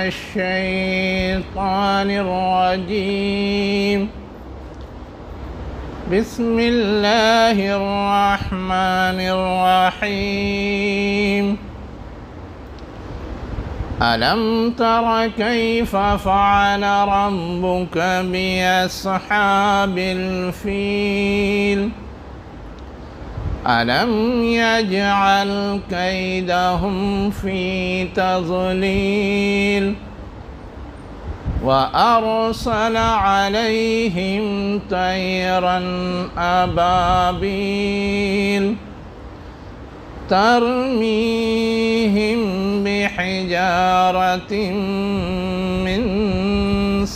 الشيطان الرجيم بسم الله الرحمن الرحيم ألم تر كيف فعل ربك بأصحاب الفيل ألم يجعل كيدهم في تضليل وأرسل عليهم طيرا أبابيل ترميهم بحجارة من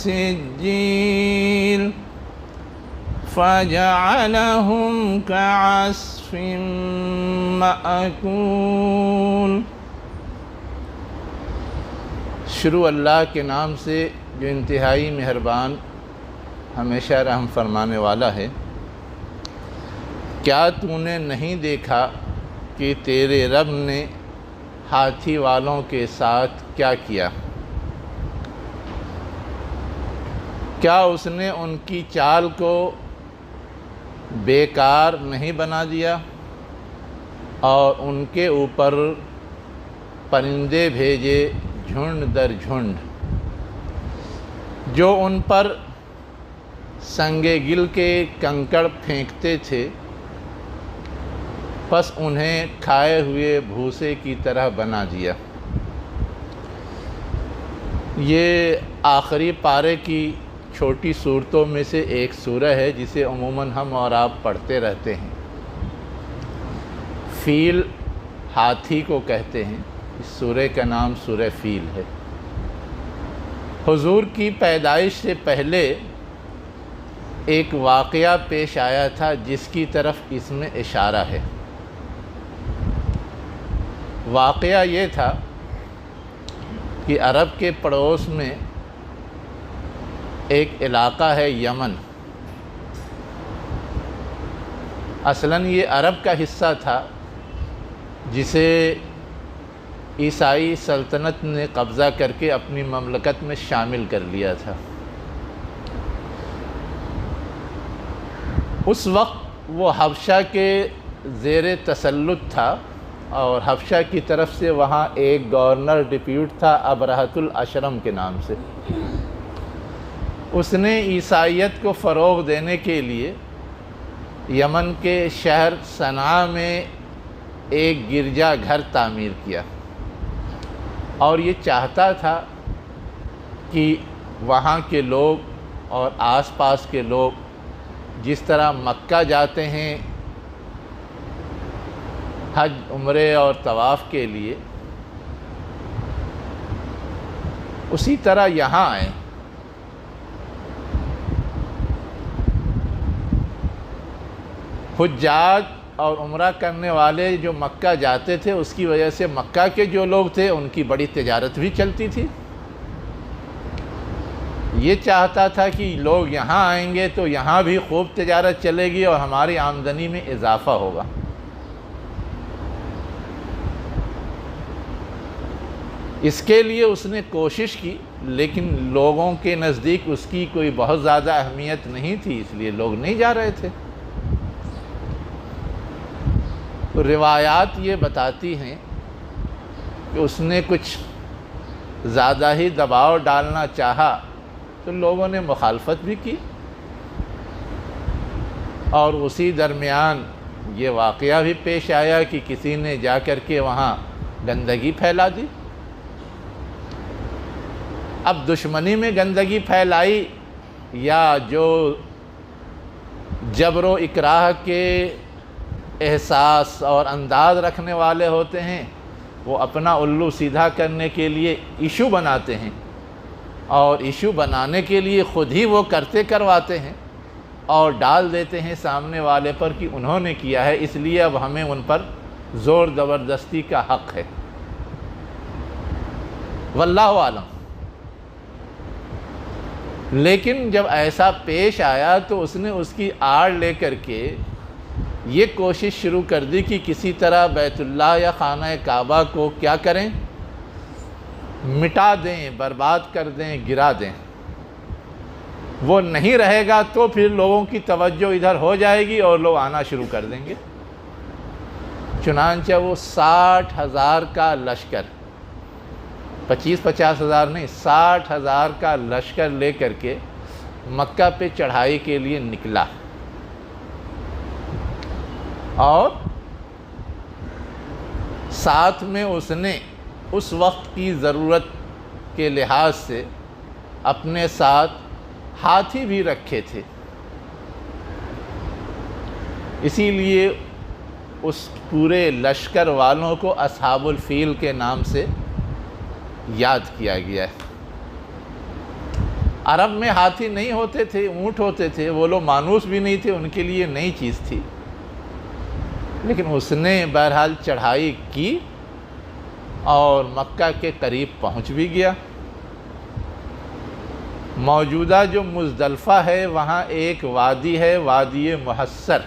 سجيل فجعلهم كعصف مأكول۔ شروع اللہ کے نام سے جو انتہائی مہربان ہمیشہ رحم فرمانے والا ہے۔ کیا تو نے نہیں دیکھا کہ تیرے رب نے ہاتھی والوں کے ساتھ کیا کیا؟ کیا اس نے ان کی چال کو بیکار نہیں بنا دیا اور ان کے اوپر پرندے بھیجے جھنڈ در جھنڈ، جو ان پر سنگ گل کے کنکڑ پھینکتے تھے، پس انہیں کھائے ہوئے بھوسے کی طرح بنا دیا۔ یہ آخری پارے کی چھوٹی صورتوں میں سے ایک سورہ ہے جسے عموماً ہم اور آپ پڑھتے رہتے ہیں۔ فیل ہاتھی کو کہتے ہیں۔ اس سورہ کا نام سورہ فیل ہے۔ حضور کی پیدائش سے پہلے ایک واقعہ پیش آیا تھا جس کی طرف اس میں اشارہ ہے۔ واقعہ یہ تھا کہ عرب کے پڑوس میں ایک علاقہ ہے یمن۔ اصلاً یہ عرب کا حصہ تھا جسے عیسائی سلطنت نے قبضہ کر کے اپنی مملکت میں شامل کر لیا تھا۔ اس وقت وہ حبشہ کے زیر تسلط تھا اور حبشہ کی طرف سے وہاں ایک گورنر ڈپیوٹ تھا ابرہۃ الاشرم کے نام سے۔ اس نے عیسائیت کو فروغ دینے کے لیے یمن کے شہر صنعاء میں ایک گرجا گھر تعمیر کیا اور یہ چاہتا تھا کہ وہاں کے لوگ اور آس پاس کے لوگ جس طرح مکہ جاتے ہیں حج، عمرے اور طواف کے لیے، اسی طرح یہاں آئیں۔ حجاج اور عمرہ کرنے والے جو مکہ جاتے تھے، اس کی وجہ سے مکہ کے جو لوگ تھے ان کی بڑی تجارت بھی چلتی تھی۔ یہ چاہتا تھا کہ لوگ یہاں آئیں گے تو یہاں بھی خوب تجارت چلے گی اور ہماری آمدنی میں اضافہ ہوگا۔ اس کے لیے اس نے کوشش کی، لیکن لوگوں کے نزدیک اس کی کوئی بہت زیادہ اہمیت نہیں تھی، اس لیے لوگ نہیں جا رہے تھے۔ تو روایات یہ بتاتی ہیں کہ اس نے کچھ زیادہ ہی دباؤ ڈالنا چاہا تو لوگوں نے مخالفت بھی کی، اور اسی درمیان یہ واقعہ بھی پیش آیا کہ کسی نے جا کر کے وہاں گندگی پھیلا دی۔ اب دشمنی میں گندگی پھیلائی یا جو جبر و اکراہ کے احساس اور انداز رکھنے والے ہوتے ہیں، وہ اپنا الو سیدھا کرنے کے لیے ایشو بناتے ہیں، اور ایشو بنانے کے لیے خود ہی وہ کرواتے ہیں اور ڈال دیتے ہیں سامنے والے پر کہ انہوں نے کیا ہے، اس لیے اب ہمیں ان پر زور زبردستی کا حق ہے۔ واللہ عالم۔ لیکن جب ایسا پیش آیا تو اس نے اس کی آڑ لے کر کے یہ کوشش شروع کر دی کہ کسی طرح بیت اللہ یا خانہ کعبہ کو کیا کریں، مٹا دیں، برباد کر دیں، گرا دیں۔ وہ نہیں رہے گا تو پھر لوگوں کی توجہ ادھر ہو جائے گی اور لوگ آنا شروع کر دیں گے۔ چنانچہ وہ 60,000 کا لشکر، 25-50 ہزار نہیں، 60,000 کا لشکر لے کر کے مکہ پہ چڑھائی کے لیے نکلا، اور ساتھ میں اس نے اس وقت کی ضرورت کے لحاظ سے اپنے ساتھ ہاتھی بھی رکھے تھے، اسی لیے اس پورے لشکر والوں کو اصحاب الفیل کے نام سے یاد کیا گیا ہے۔ عرب میں ہاتھی نہیں ہوتے تھے، اونٹ ہوتے تھے، وہ لوگ مانوس بھی نہیں تھے، ان کے لیے نئی چیز تھی، لیکن اس نے بہرحال چڑھائی کی اور مکہ کے قریب پہنچ بھی گیا۔ موجودہ جو مزدلفہ ہے وہاں ایک وادی ہے، وادی محصر،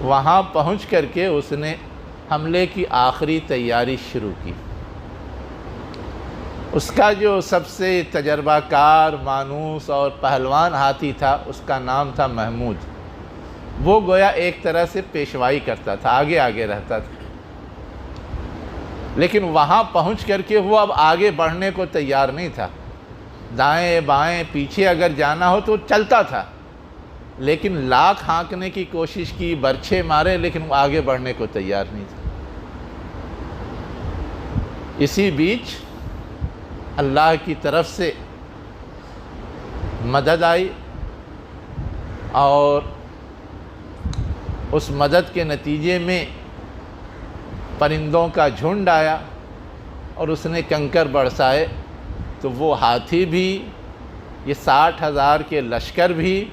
وہاں پہنچ کر کے اس نے حملے کی آخری تیاری شروع کی۔ اس کا جو سب سے تجربہ کار، مانوس اور پہلوان ہاتھی تھا، اس کا نام تھا محمود۔ وہ گویا ایک طرح سے پیشوائی کرتا تھا، آگے آگے رہتا تھا، لیکن وہاں پہنچ کر کے وہ اب آگے بڑھنے کو تیار نہیں تھا۔ دائیں بائیں پیچھے اگر جانا ہو تو چلتا تھا، لیکن لاکھ ہانکنے کی کوشش کی، برچھے مارے، لیکن وہ آگے بڑھنے کو تیار نہیں تھا۔ اسی بیچ اللہ کی طرف سے مدد آئی، اور اس مدد کے نتیجے میں پرندوں کا جھنڈ آیا اور اس نے کنکر برسائے، تو وہ ہاتھی بھی، یہ 60,000 کے لشکر بھی،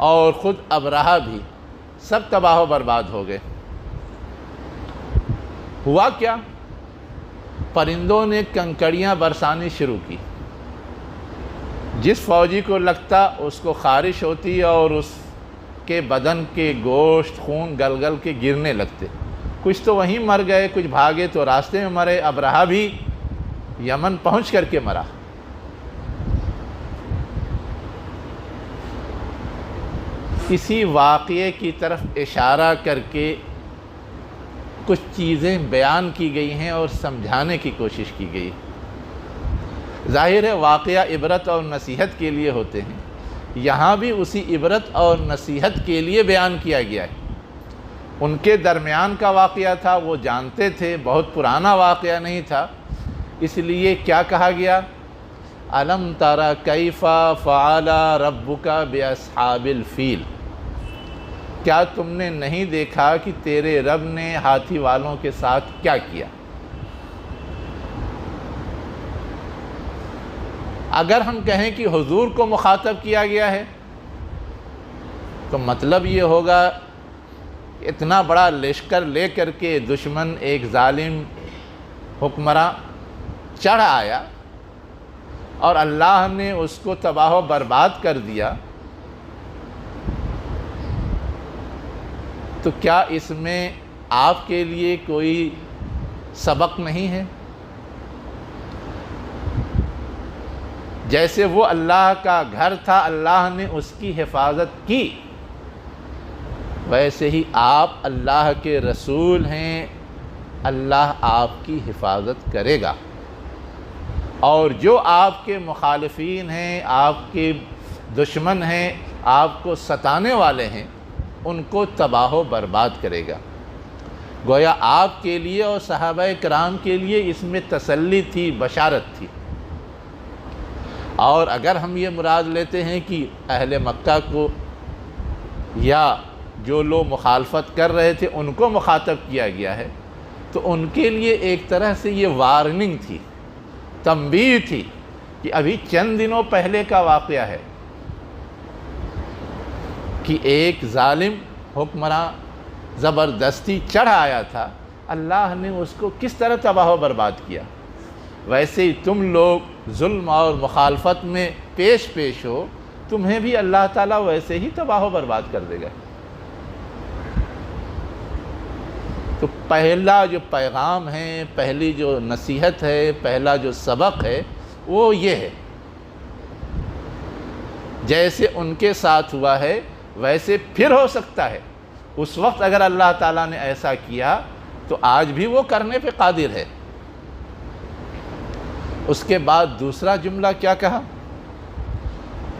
اور خود ابرہہ بھی، سب تباہ و برباد ہو گئے۔ ہوا کیا؟ پرندوں نے کنکڑیاں برسانی شروع کی، جس فوجی کو لگتا اس کو خارش ہوتی اور اس کے بدن کے گوشت خون گل گل کے گرنے لگتے۔ کچھ تو وہیں مر گئے، کچھ بھاگے تو راستے میں مرے۔ ابرہہ بھی یمن پہنچ کر کے مرا۔ اسی واقعے کی طرف اشارہ کر کے کچھ چیزیں بیان کی گئی ہیں اور سمجھانے کی کوشش کی گئی۔ ظاہر ہے واقعہ عبرت اور نصیحت کے لیے ہوتے ہیں، یہاں بھی اسی عبرت اور نصیحت کے لیے بیان کیا گیا ہے۔ ان کے درمیان کا واقعہ تھا، وہ جانتے تھے، بہت پرانا واقعہ نہیں تھا، اس لیے کیا کہا گیا؟ الم تری کیف فعل ربک باصحاب الفیل، کیا تم نے نہیں دیکھا کہ تیرے رب نے ہاتھی والوں کے ساتھ کیا کیا؟ اگر ہم کہیں کہ حضور کو مخاطب کیا گیا ہے تو مطلب یہ ہوگا اتنا بڑا لشکر لے کر کے دشمن، ایک ظالم حکمراں چڑھ آیا اور اللہ نے اس کو تباہ و برباد کر دیا، تو کیا اس میں آپ کے لیے کوئی سبق نہیں ہے؟ جیسے وہ اللہ کا گھر تھا، اللہ نے اس کی حفاظت کی، ویسے ہی آپ اللہ کے رسول ہیں، اللہ آپ کی حفاظت کرے گا، اور جو آپ کے مخالفین ہیں، آپ کے دشمن ہیں، آپ کو ستانے والے ہیں، ان کو تباہ و برباد کرے گا۔ گویا آپ کے لیے اور صحابہ کرام کے لیے اس میں تسلی تھی، بشارت تھی۔ اور اگر ہم یہ مراد لیتے ہیں کہ اہل مکہ کو یا جو لوگ مخالفت کر رہے تھے ان کو مخاطب کیا گیا ہے، تو ان کے لیے ایک طرح سے یہ وارننگ تھی، تنبیہ تھی کہ ابھی چند دنوں پہلے کا واقعہ ہے کہ ایک ظالم حکمراں زبردستی چڑھ آیا تھا، اللہ نے اس کو کس طرح تباہ و برباد کیا۔ ویسے ہی تم لوگ ظلم اور مخالفت میں پیش ہو، تمہیں بھی اللہ تعالیٰ ویسے ہی تباہ و برباد کر دے گا۔ تو پہلا جو پیغام ہے، پہلی جو نصیحت ہے، پہلا جو سبق ہے وہ یہ ہے، جیسے ان کے ساتھ ہوا ہے ویسے پھر ہو سکتا ہے۔ اس وقت اگر اللہ تعالیٰ نے ایسا کیا تو آج بھی وہ کرنے پہ قادر ہے۔ اس کے بعد دوسرا جملہ کیا کہا؟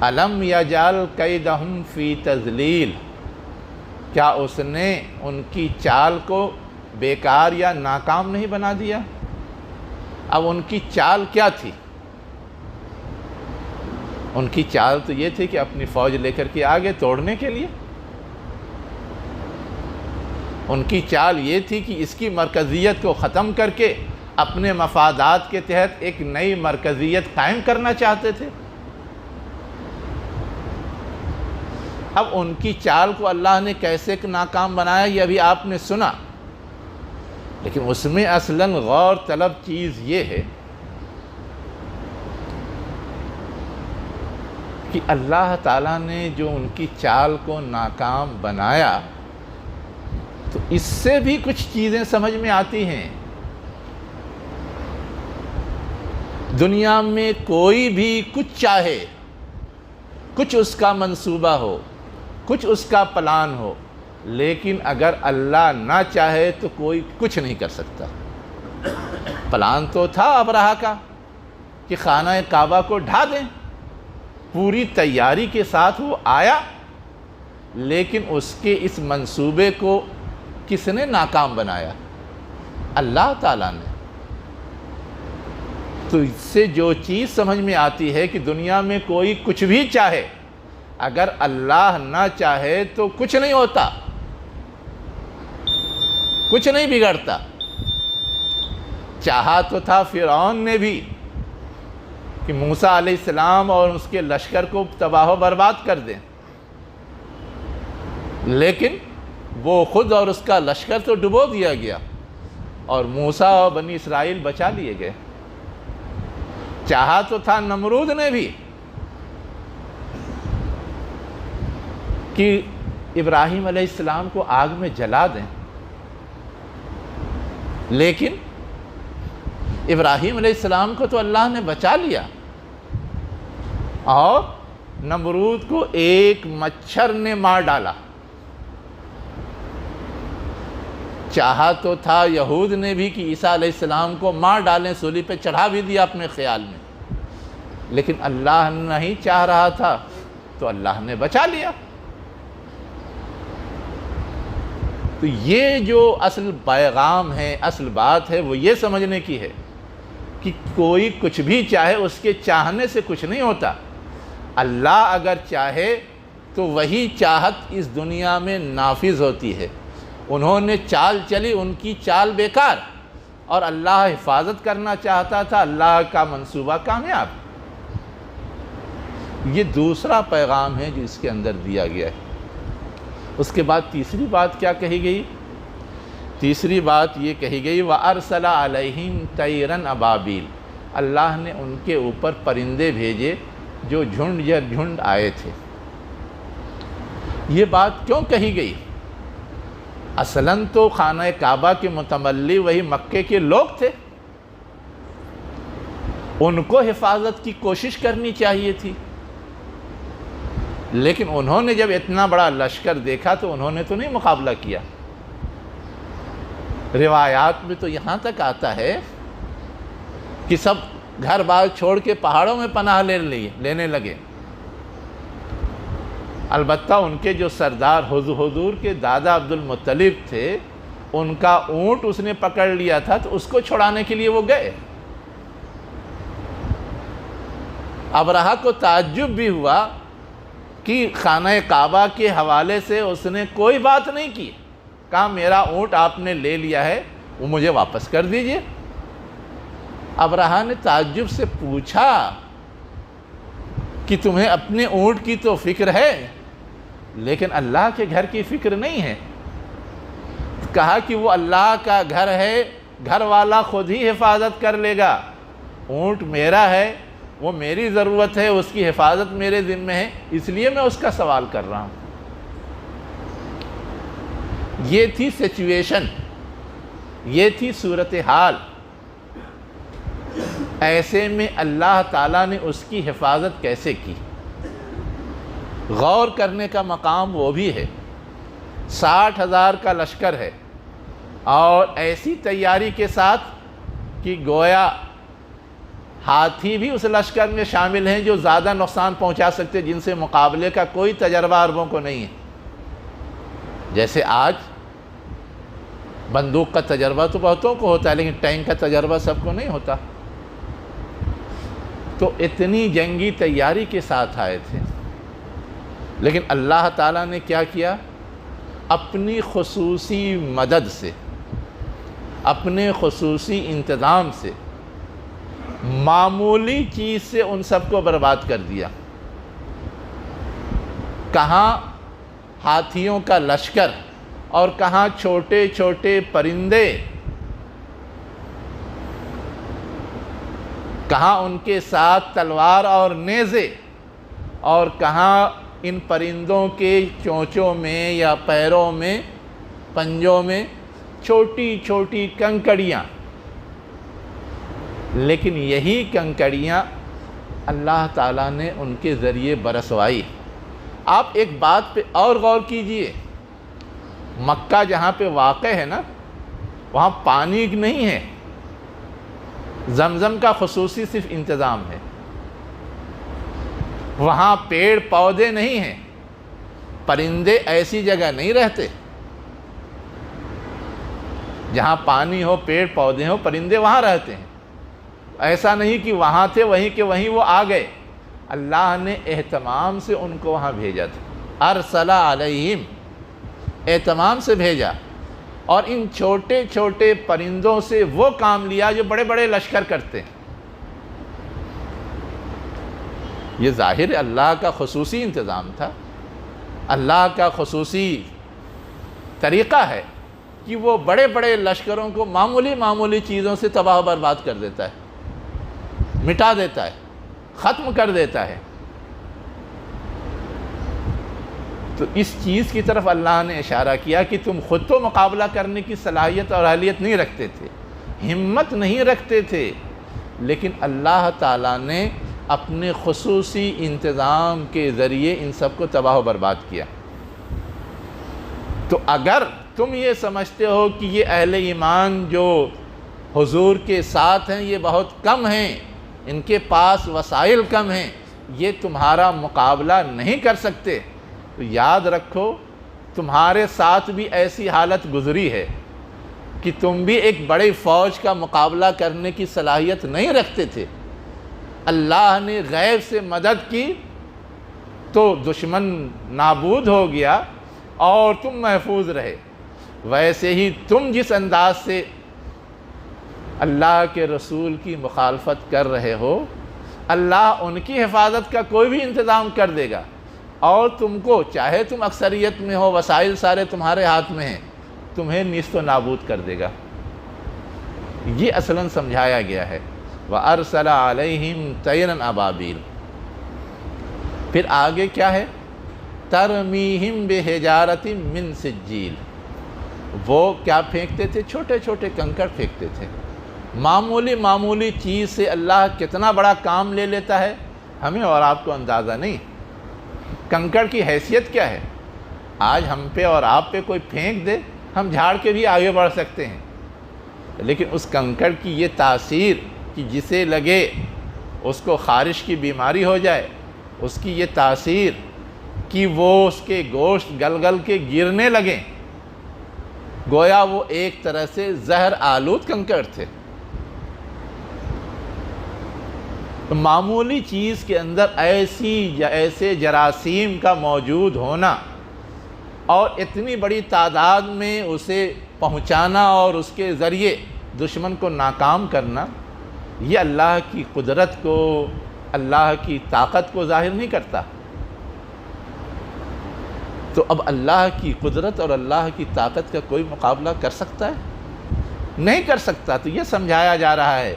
الم یجعل کیدہم فی تضلیل، کیا اس نے ان کی چال کو بیکار یا ناکام نہیں بنا دیا؟ اب ان کی چال کیا تھی؟ ان کی چال تو یہ تھی کہ اپنی فوج لے کر کے آگے توڑنے کے لیے۔ ان کی چال یہ تھی کہ اس کی مرکزیت کو ختم کر کے اپنے مفادات کے تحت ایک نئی مرکزیت قائم کرنا چاہتے تھے۔ اب ان کی چال کو اللہ نے کیسے ناکام بنایا یہ ابھی آپ نے سنا، لیکن اس میں اصلاً غور طلب چیز یہ ہے کہ اللہ تعالیٰ نے جو ان کی چال کو ناکام بنایا تو اس سے بھی کچھ چیزیں سمجھ میں آتی ہیں۔ دنیا میں کوئی بھی کچھ چاہے، کچھ اس کا منصوبہ ہو، کچھ اس کا پلان ہو، لیکن اگر اللہ نہ چاہے تو کوئی کچھ نہیں کر سکتا۔ پلان تو تھا ابرہہ کا کہ خانہ کعبہ کو ڈھا دیں، پوری تیاری کے ساتھ وہ آیا، لیکن اس کے اس منصوبے کو کس نے ناکام بنایا؟ اللہ تعالیٰ نے۔ تو اس سے جو چیز سمجھ میں آتی ہے کہ دنیا میں کوئی کچھ بھی چاہے، اگر اللہ نہ چاہے تو کچھ نہیں ہوتا، کچھ نہیں بگڑتا۔ چاہا تو تھا فرعون نے بھی کہ موسیٰ علیہ السلام اور اس کے لشکر کو تباہ و برباد کر دیں، لیکن وہ خود اور اس کا لشکر تو ڈبو دیا گیا اور موسیٰ اور بنی اسرائیل بچا لیے گئے۔ چاہا تو تھا نمرود نے بھی کہ ابراہیم علیہ السلام کو آگ میں جلا دیں، لیکن ابراہیم علیہ السلام کو تو اللہ نے بچا لیا اور نمرود کو ایک مچھر نے مار ڈالا۔ چاہا تو تھا یہود نے بھی کہ عیسیٰ علیہ السلام کو مار ڈالیں، صلیب پہ چڑھا بھی دیا اپنے خیال میں، لیکن اللہ نہیں چاہ رہا تھا تو اللہ نے بچا لیا۔ تو یہ جو اصل پیغام ہے، اصل بات ہے، وہ یہ سمجھنے کی ہے کہ کوئی کچھ بھی چاہے اس کے چاہنے سے کچھ نہیں ہوتا۔ اللہ اگر چاہے تو وہی چاہت اس دنیا میں نافذ ہوتی ہے۔ انہوں نے چال چلی، ان کی چال بیکار، اور اللہ حفاظت کرنا چاہتا تھا، اللہ کا منصوبہ کامیاب۔ یہ دوسرا پیغام ہے جو اس کے اندر دیا گیا ہے۔ اس کے بعد تیسری بات کیا کہی گئی؟ تیسری بات یہ کہی گئی وَأَرْسَلَ عَلَيْهِمْ طَيْرًا أَبَابِيلَ، اللہ نے ان کے اوپر پرندے بھیجے جو جھنڈ یا جھنڈ آئے تھے۔ یہ بات کیوں کہی گئی؟ اصلاً تو خانہ کعبہ کے متولی وہی مکے کے لوگ تھے، ان کو حفاظت کی کوشش کرنی چاہیے تھی، لیکن انہوں نے جب اتنا بڑا لشکر دیکھا تو انہوں نے تو نہیں مقابلہ کیا۔ روایات میں تو یہاں تک آتا ہے کہ سب گھر بار چھوڑ کے پہاڑوں میں پناہ لینے لگے۔ البتہ ان کے جو سردار حضور کے دادا عبد المطلب تھے، ان کا اونٹ اس نے پکڑ لیا تھا تو اس کو چھڑانے کے لیے وہ گئے۔ ابرہہ کو تعجب بھی ہوا کہ خانہ کعبہ کے حوالے سے اس نے کوئی بات نہیں کی، کہا میرا اونٹ آپ نے لے لیا ہے، وہ مجھے واپس کر دیجئے۔ ابرہہ نے تعجب سے پوچھا کہ تمہیں اپنے اونٹ کی تو فکر ہے لیکن اللہ کے گھر کی فکر نہیں ہے۔ کہا کہ وہ اللہ کا گھر ہے، گھر والا خود ہی حفاظت کر لے گا، اونٹ میرا ہے، وہ میری ضرورت ہے، اس کی حفاظت میرے ذمہ ہے، اس لیے میں اس کا سوال کر رہا ہوں۔ یہ تھی سچویشن یہ تھی صورتحال۔ ایسے میں اللہ تعالیٰ نے اس کی حفاظت کیسے کی؟ غور کرنے کا مقام وہ بھی ہے۔ 60,000 کا لشکر ہے اور ایسی تیاری کے ساتھ کہ گویا ہاتھی بھی اس لشکر میں شامل ہیں جو زیادہ نقصان پہنچا سکتے، جن سے مقابلے کا کوئی تجربہ عربوں کو نہیں ہے۔ جیسے آج بندوق کا تجربہ تو بہتوں کو ہوتا ہے، لیکن ٹینک کا تجربہ سب کو نہیں ہوتا۔ تو اتنی جنگی تیاری کے ساتھ آئے تھے، لیکن اللہ تعالیٰ نے کیا کیا؟ اپنی خصوصی مدد سے، اپنے خصوصی انتظام سے، معمولی چیز سے ان سب کو برباد کر دیا۔ کہاں ہاتھیوں کا لشکر اور کہاں چھوٹے چھوٹے پرندے، کہاں ان کے ساتھ تلوار اور نیزے، اور کہاں ان پرندوں کے چونچوں میں یا پیروں میں، پنجوں میں چھوٹی چھوٹی کنکڑیاں۔ لیکن یہی کنکڑیاں اللہ تعالیٰ نے ان کے ذریعے برسوائی۔ آپ ایک بات پہ اور غور کیجئے، مکہ جہاں پہ واقع ہے نا، وہاں پانی نہیں ہے، زمزم کا خصوصی صرف انتظام ہے۔ وہاں پیڑ پودے نہیں ہیں، پرندے ایسی جگہ نہیں رہتے۔ جہاں پانی ہو، پیڑ پودے ہو، پرندے وہاں رہتے ہیں۔ ایسا نہیں کہ وہاں تھے وہیں کے وہیں وہ آ گئے، اللہ نے اہتمام سے ان کو وہاں بھیجا تھا۔ ارسل علیہم، اہتمام سے بھیجا، اور ان چھوٹے چھوٹے پرندوں سے وہ کام لیا جو بڑے بڑے لشکر کرتے ہیں۔ یہ ظاہر اللہ کا خصوصی انتظام تھا، اللہ کا خصوصی طریقہ ہے کہ وہ بڑے بڑے لشکروں کو معمولی معمولی چیزوں سے تباہ و برباد کر دیتا ہے، مٹا دیتا ہے، ختم کر دیتا ہے۔ تو اس چیز کی طرف اللہ نے اشارہ کیا کہ تم خود تو مقابلہ کرنے کی صلاحیت اور اہلیت نہیں رکھتے تھے، ہمت نہیں رکھتے تھے، لیکن اللہ تعالیٰ نے اپنے خصوصی انتظام کے ذریعے ان سب کو تباہ و برباد کیا۔ تو اگر تم یہ سمجھتے ہو کہ یہ اہل ایمان جو حضور کے ساتھ ہیں یہ بہت کم ہیں، ان کے پاس وسائل کم ہیں، یہ تمہارا مقابلہ نہیں کر سکتے، تو یاد رکھو تمہارے ساتھ بھی ایسی حالت گزری ہے کہ تم بھی ایک بڑی فوج کا مقابلہ کرنے کی صلاحیت نہیں رکھتے تھے۔ اللہ نے غیب سے مدد کی تو دشمن نابود ہو گیا اور تم محفوظ رہے۔ ویسے ہی تم جس انداز سے اللہ کے رسول کی مخالفت کر رہے ہو، اللہ ان کی حفاظت کا کوئی بھی انتظام کر دے گا، اور تم کو چاہے تم اکثریت میں ہو، وسائل سارے تمہارے ہاتھ میں ہیں، تمہیں نیست و نابود کر دے گا۔ یہ اصلاً سمجھایا گیا ہے۔ وَأَرْسَلَ عَلَيْهِمْ طَيْرًا أَبَابِيلَ۔ پھر آگے کیا ہے؟ تَرْمِيهِمْ بِحِجَارَةٍ مِّن سِجِّيلٍ۔ وہ کیا پھینکتے تھے؟ چھوٹے چھوٹے کنکر پھینکتے تھے۔ معمولی معمولی چیز سے اللہ کتنا بڑا کام لے لیتا ہے، ہمیں اور آپ کو اندازہ نہیں۔ کنکر کی حیثیت کیا ہے؟ آج ہم پہ اور آپ پہ کوئی پھینک دے، ہم جھاڑ کے بھی آگے بڑھ سکتے ہیں، لیکن اس کنکر کی یہ تاثیر کہ جسے لگے اس کو خارش کی بیماری ہو جائے، اس کی یہ تاثیر کہ وہ اس کے گوشت گل گل کے گرنے لگیں، گویا وہ ایک طرح سے زہر آلود کنکر تھے۔ معمولی چیز کے اندر ایسے جراثیم کا موجود ہونا اور اتنی بڑی تعداد میں اسے پہنچانا اور اس کے ذریعے دشمن کو ناکام کرنا، یہ اللہ کی قدرت کو، اللہ کی طاقت کو ظاہر نہیں کرتا۔ تو اب اللہ کی قدرت اور اللہ کی طاقت کا کوئی مقابلہ کر سکتا ہے؟ نہیں کر سکتا۔ تو یہ سمجھایا جا رہا ہے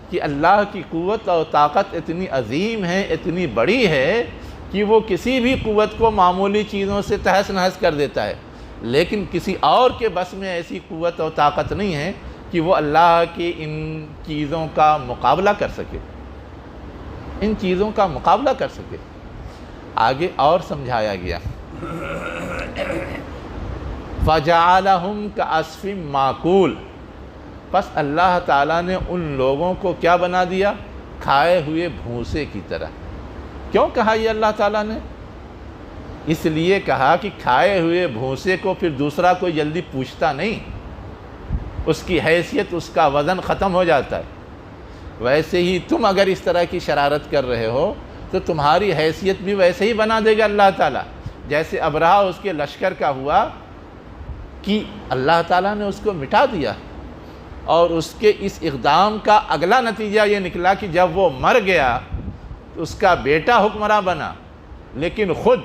کہ اللہ کی قوت اور طاقت اتنی عظیم ہے، اتنی بڑی ہے کہ وہ کسی بھی قوت کو معمولی چیزوں سے تہس نہس کر دیتا ہے، لیکن کسی اور کے بس میں ایسی قوت اور طاقت نہیں ہے کہ وہ اللہ کی ان چیزوں کا مقابلہ کر سکے، ان چیزوں کا مقابلہ کر سکے۔ آگے اور سمجھایا گیا، فَجَعَلَهُمْ كَعَصْفٍ مَّأْكُولٍ، پس اللہ تعالیٰ نے ان لوگوں کو کیا بنا دیا؟ کھائے ہوئے بھوسے کی طرح۔ کیوں کہا یہ اللہ تعالیٰ نے؟ اس لیے کہا کہ کھائے ہوئے بھوسے کو پھر دوسرا کوئی جلدی پوچھتا نہیں، اس کی حیثیت، اس کا وزن ختم ہو جاتا ہے۔ ویسے ہی تم اگر اس طرح کی شرارت کر رہے ہو تو تمہاری حیثیت بھی ویسے ہی بنا دے گا اللہ تعالیٰ، جیسے ابرہہ اس کے لشکر کا ہوا کہ اللہ تعالیٰ نے اس کو مٹا دیا، اور اس کے اس اقدام کا اگلا نتیجہ یہ نکلا کہ جب وہ مر گیا تو اس کا بیٹا حکمراں بنا، لیکن خود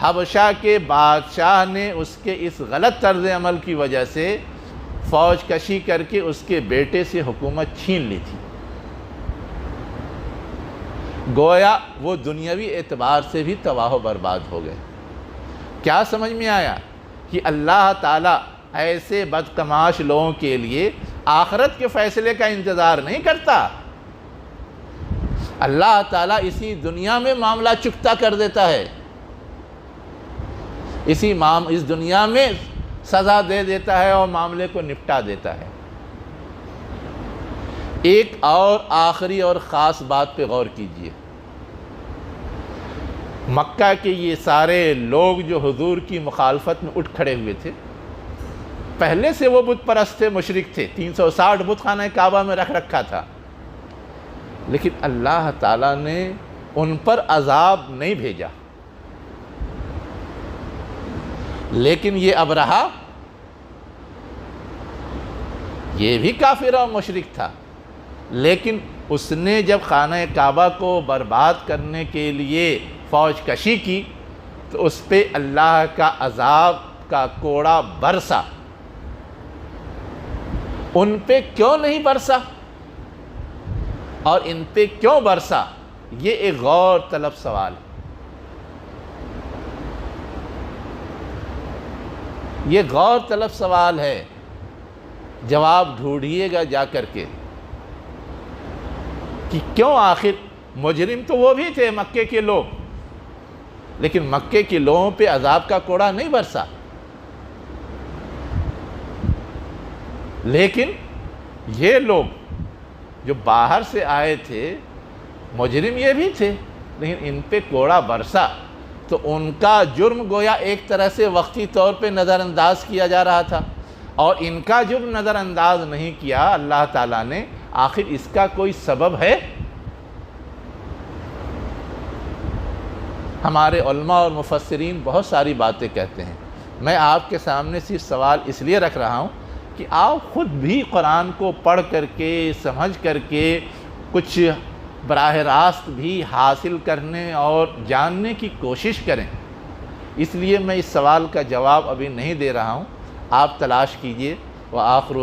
حبشہ کے بادشاہ نے اس کے اس غلط طرز عمل کی وجہ سے فوج کشی کر کے اس کے بیٹے سے حکومت چھین لی تھی۔ گویا وہ دنیاوی اعتبار سے بھی تباہ و برباد ہو گئے۔ کیا سمجھ میں آیا کہ اللہ تعالیٰ ایسے بدتماش لوگوں کے لیے آخرت کے فیصلے کا انتظار نہیں کرتا، اللہ تعالیٰ اسی دنیا میں معاملہ چکتا کر دیتا ہے، اس دنیا میں سزا دے دیتا ہے اور معاملے کو نپٹا دیتا ہے۔ ایک اور آخری اور خاص بات پہ غور کیجئے، مکہ کے یہ سارے لوگ جو حضور کی مخالفت میں اٹھ کھڑے ہوئے تھے، پہلے سے وہ بت پرست تھے، مشرک تھے، 360 بت خانہ کعبہ میں رکھ رکھا تھا، لیکن اللہ تعالیٰ نے ان پر عذاب نہیں بھیجا۔ لیکن یہ ابرہہ، یہ بھی کافر اور مشرک تھا، لیکن اس نے جب خانہ کعبہ کو برباد کرنے کے لیے فوج کشی کی تو اس پہ اللہ کا عذاب کا کوڑا برسا۔ ان پہ کیوں نہیں برسا اور ان پہ کیوں برسا؟ یہ ایک غور طلب سوال ہے، یہ غور طلب سوال ہے، جواب ڈھونڈیے گا جا کر کے کہ کیوں آخر مجرم تو وہ بھی تھے مکے کے لوگ، لیکن مکے کے لوگوں پہ عذاب کا کوڑا نہیں برسا، لیکن یہ لوگ جو باہر سے آئے تھے مجرم یہ بھی تھے، لیکن ان پہ کوڑا برسا تو ان کا جرم گویا ایک طرح سے وقتی طور پہ نظر انداز کیا جا رہا تھا، اور ان کا جرم نظر انداز نہیں کیا اللہ تعالیٰ نے۔ آخر اس کا کوئی سبب ہے؟ ہمارے علماء اور مفسرین بہت ساری باتیں کہتے ہیں، میں آپ کے سامنے صرف سوال اس لیے رکھ رہا ہوں کہ آپ خود بھی قرآن کو پڑھ کر کے سمجھ کر کے کچھ براہ راست بھی حاصل کرنے اور جاننے کی کوشش کریں۔ اس لیے میں اس سوال کا جواب ابھی نہیں دے رہا ہوں، آپ تلاش کیجئے۔ وآخر